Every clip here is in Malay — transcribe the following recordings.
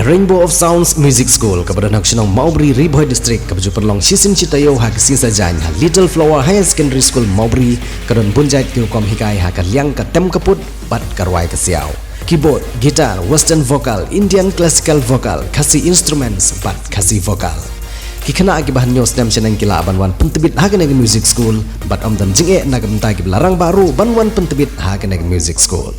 Rainbow of Sounds Music School kepada Nasional Maubri Riboy District kepada perlong sisim citayo hak sisa janya Little Flower Higher Secondary School Maubri kedon bunjait kirukom hikai hak liang ke tem keput bat karwai kesiau keyboard, gitar, western vocal, Indian classical vocal, kasih instruments bat kasih vocal kikena akibat news nem seneng kila banwan pentebit hak neg music school bat om dan jinge nagam tagi belarang baru banwan pentebit hak neg music school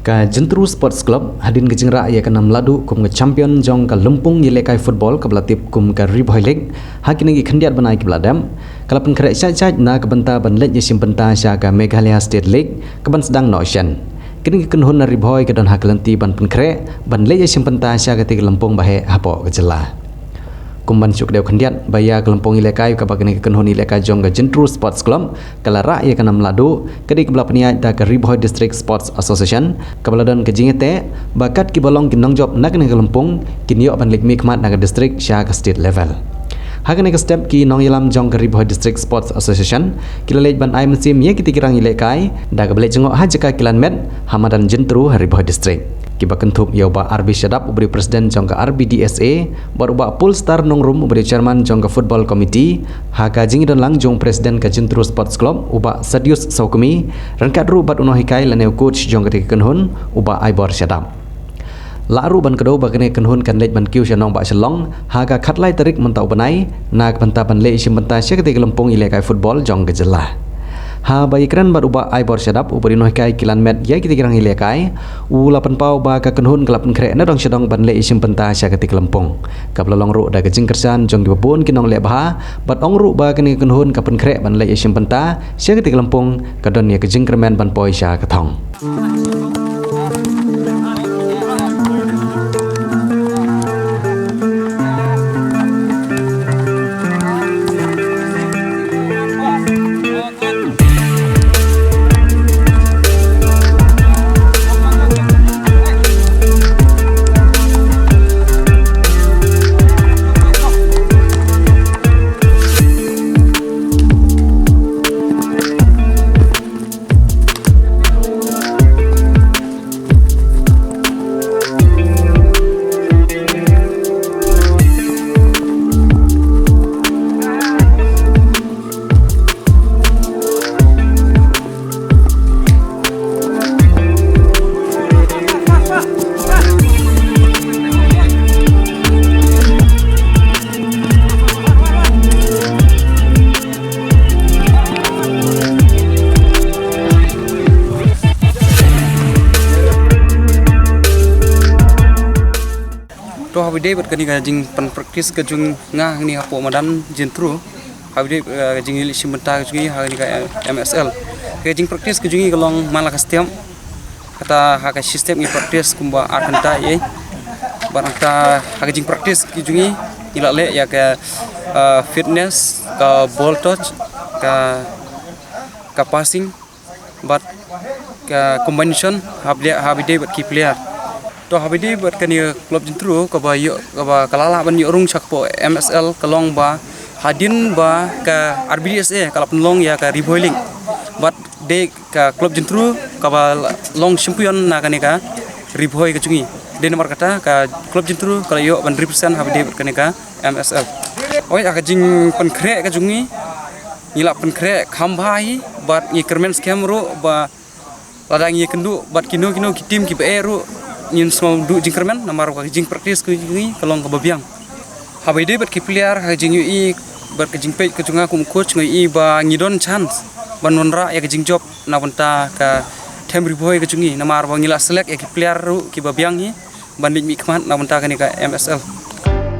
ka Jentru Sports Club hadin ke jengra ia kana meladu kum ke champion jong ka Lumpung Yilekai football ka belatip kum ka Riboy League hakini ki khandiat banai ki beladam kala pen kare chat na ka benta ban let yesim benta sya ka Meghalaya State League ka ban sedang no ocean kini ki kenhun na Riboy ka don haklanti ban pen kare ban let yesim benta sya ka ti Lumpung bahe hapo ke jela kumban syuk deu khandiat baya ke Lumpung Yilekai ka bakini ke kenhun Yilekai jong ka Jentru Sports Club kala ra ia kana meladu kedi ke belapnia da ka Riboy District Sports Association ka beladon ke jingete bakat ki bolong ki nongjob nak ne ke Lumpung kini yo ban lik mi khmat na ka district sya ka state level hakane ka step ki nong yalam jong ka Riboy District Sports Association kila lej ban ai mesim ye ki tikirang Yilekai da ka belej jengok hajaka kilan met hamadan Jentru Riboy District kiba kentup ya ba RB Syadap ubri presiden jong ka RBDSA baru ba Pulstar Nongrum ubri chairman jong ka football committee haka jingi don lang jong presiden ka Jentru Sports Club uba Sadius Saukumi rangkat ru bat uno hikai laneu coach jong ka kenhun uba Aibor Syadap laru ban kedo bagane kenhun kan lej ban kiu syanong ba selong haka khatlai tarik mentau banai nak benta ban le isim benta sya ketika Lumpung Yilekai football jong ka jelah ha baikran bat uba Aibor Syadap ubari noh kai kilan met ya kita kirang Yilekai ulapan pau ba ka kenhun kelapan kre na dong sedang ban le isim penta sya ketik Lumpung ka pelolong ru da gejing kersan jong dibun kinong le bah bat ong ru ba kini kenhun ka pen kre ban le isim penta sya ketik Lumpung ka don ya gejing kermen ban poi sya ketong to habide bat kani jing pan practice ka jung nga ni hapo madan Jentru habide jing ili simenta jungi ha ni ka MSL ka jing practice ka jungi kalong mala kastem kata ha ka system ni practice kumba arkanta ye barangta ha jing practice ki jungi ila le ya ka fitness ka ball touch ka passing but ka combination habide bat ki player to habidi buat kani klub Jentru ka ba yo ka ba kalala ban yo rung sakpo MSL kalong ba hadin ba ka RBDSA kala penlong ya ka Riboy League but de ka klub Jentru ka ba long champion na kani ka Riboy ka jungi de nomor kata ka klub Jentru kala yo ban represent habidi buat kani ka MSL oi ka jing pen kre ka jungi ngila pen kre khambai but ni kermen scam ro ba ladang ye kendu but kino ki tim ki ru nyin semua du jingkermen namar ka jing practice ku jingi kalong ka babiang habide bat ki player ha jing ui bat ka jing pe ka junga kum coach ngai ba ngidon chance banonra ya ka jing job na banta ka tem Riboy ka jungi namar ba ngila select ya ki player ru ki babiang hi bandit mi khmat na banta ka ni ka MSL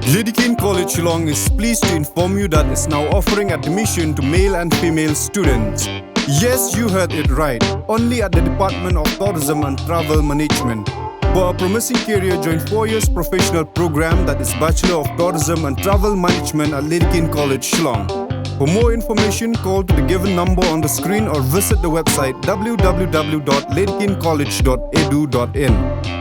Ledkin College Shillong is pleased to inform you that it's now offering admission to male and female students. Yes, you heard it right. Only at the Department of Tourism and Travel Management. For a promising career, join 4 years professional program that is Bachelor of Tourism and Travel Management at Ledkin College Shillong. For more information, call to the given number on the screen or visit the website www.ledkincollege.edu.in.